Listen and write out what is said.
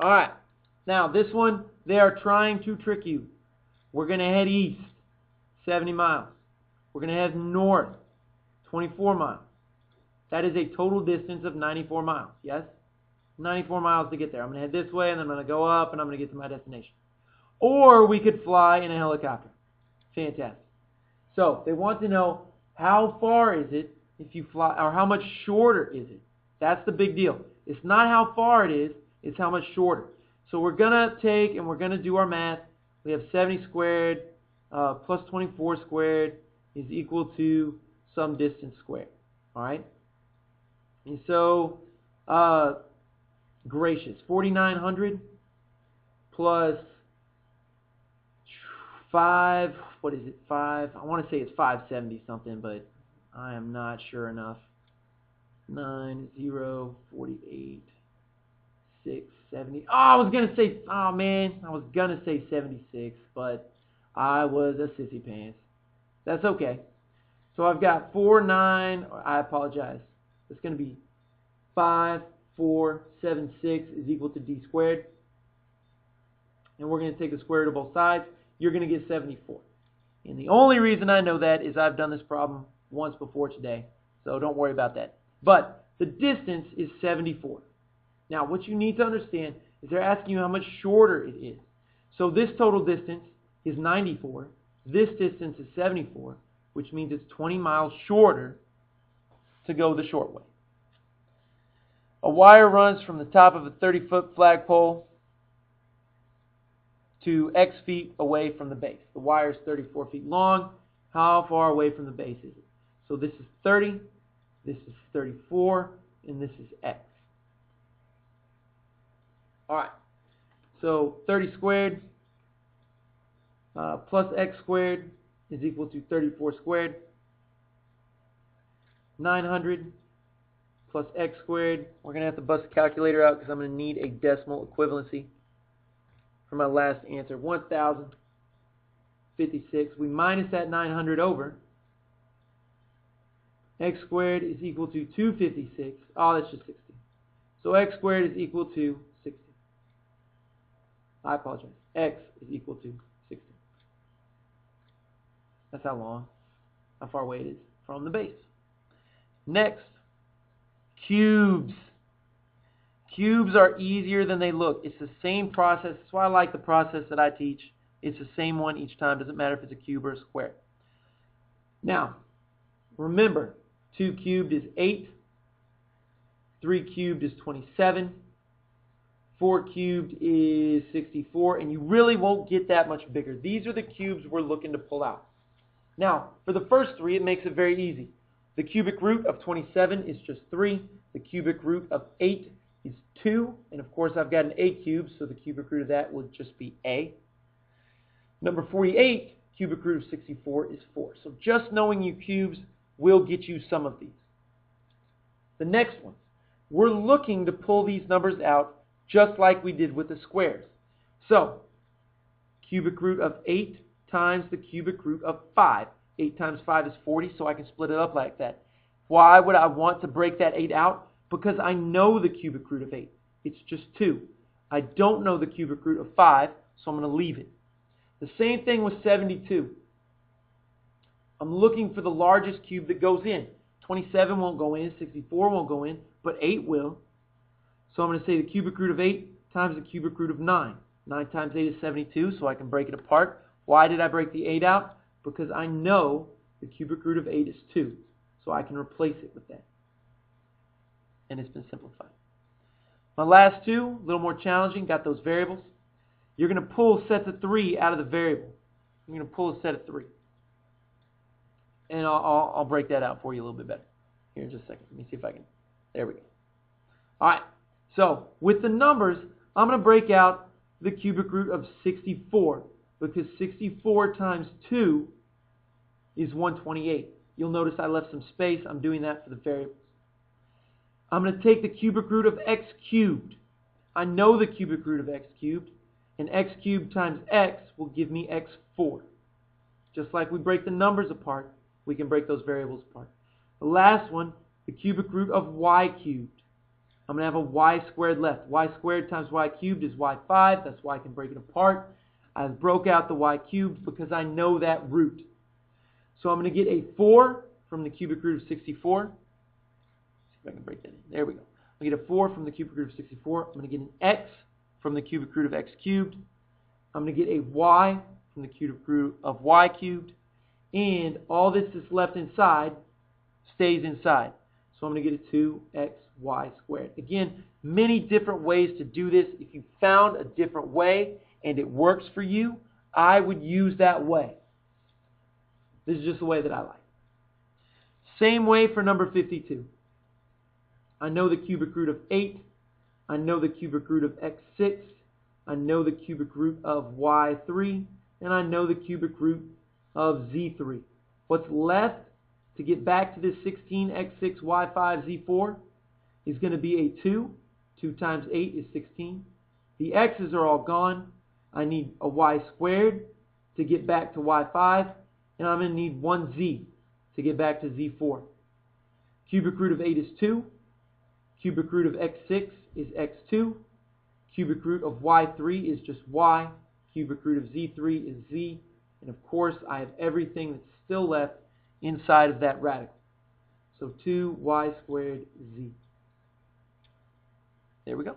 All right. Now, this one, they are trying to trick you. We're going to head east, 70 miles. We're going to head north, 24 miles. That is a total distance of 94 miles, yes? 94 miles to get there. I'm going to head this way, and then I'm going to go up, and I'm going to get to my destination. Or we could fly in a helicopter. Fantastic. So, they want to know how far is it if you fly, or how much shorter is it? That's the big deal. It's not how far it is, it's how much shorter. So we're going to take and we're going to do our math. We have 70 squared plus 24 squared is equal to some distance squared. All right? And so, gracious, 4,900 plus 5, what is it, 5? I want to say it's 570 something, but I am not sure enough. 9, 0, 48, 6, 70. Oh, I was going to say, oh man, I was going to say 76, but I was a sissy pants. That's okay. So I've got 4, 9, I apologize. It's going to be 5, 4, 7, 6 is equal to d squared. And we're going to take the square root of both sides. You're going to get 74. And the only reason I know that is I've done this problem once before today. So don't worry about that. But the distance is 74. Now, what you need to understand is they're asking you how much shorter it is. So this total distance is 94. This distance is 74, which means it's 20 miles shorter to go the short way. A wire runs from the top of a 30-foot flagpole to X feet away from the base. The wire is 34 feet long. How far away from the base is it? So this is 30, this is 34, and this is X. Alright, so 30 squared plus X squared is equal to 34 squared. 900 plus X squared. We're going to have to bust the calculator out because I'm going to need a decimal equivalency for my last answer. 1,056. We minus that 900 over. X squared is equal to 256. Oh, that's just 60. So X squared is equal to 60. I apologize. X is equal to 60. That's how long, how far away it is from the base. Next, cubes. Cubes are easier than they look. It's the same process. That's why I like the process that I teach. It's the same one each time. Doesn't matter if it's a cube or a square. Now, remember, 2 cubed is 8. 3 cubed is 27. 4 cubed is 64. And you really won't get that much bigger. These are the cubes we're looking to pull out. Now, for the first 3, it makes it very easy. The cubic root of 27 is just 3. The cubic root of 8 is 2. And of course, I've got an a cubed, so the cubic root of that would just be a. Number 48, cubic root of 64 is 4. So just knowing you cubes will get you some of these. The next one, we're looking to pull these numbers out just like we did with the squares. So, cubic root of 8 times the cubic root of 5. 8 times 5 is 40, so I can split it up like that. Why would I want to break that 8 out? Because I know the cubic root of 8. It's just 2. I don't know the cubic root of 5, so I'm going to leave it. The same thing with 72. I'm looking for the largest cube that goes in. 27 won't go in, 64 won't go in, but 8 will. So I'm going to say the cubic root of 8 times the cubic root of 9. 9 times 8 is 72, so I can break it apart. Why did I break the 8 out? Because I know the cubic root of 8 is 2. So I can replace it with that. And it's been simplified. My last two, a little more challenging, got those variables. You're going to pull sets of 3 out of the variable. You're going to pull a set of 3. And I'll break that out for you a little bit better. Here in just a second. Let me see if I can. There we go. Alright, so with the numbers, I'm going to break out the cubic root of 64. Because 64 times 2 is 128. You'll notice I left some space. I'm doing that for the variables. I'm going to take the cubic root of x cubed. I know the cubic root of x cubed. And x cubed times x will give me x4. Just like we break the numbers apart, we can break those variables apart. The last one, the cubic root of y cubed. I'm going to have a y squared left. Y squared times y cubed is y5. That's why I can break it apart. I broke out the y cubed because I know that root. So I'm going to get a 4 from the cubic root of 64. Let's see if I can break that in. There we go. I get a 4 from the cubic root of 64. I'm going to get an x from the cubic root of x cubed. I'm going to get a y from the cubic root of y cubed. And all this is left inside stays inside. So I'm going to get a 2xy squared. Again, many different ways to do this. If you found a different way and it works for you, I would use that way. This is just the way that I like. Same way for number 52. I know the cubic root of 8. I know the cubic root of x6. I know the cubic root of y3. And I know the cubic root of z3. What's left to get back to this 16x6 y5 z4 is going to be a 2. 2 times 8 is 16. The x's are all gone. I need a y squared to get back to y5. And I'm going to need 1z to get back to z4. Cubic root of 8 is 2. Cubic root of x6 is x2. Cubic root of y3 is just y. Cubic root of z3 is z. And of course, I have everything that's still left inside of that radical. So 2y squared z. There we go.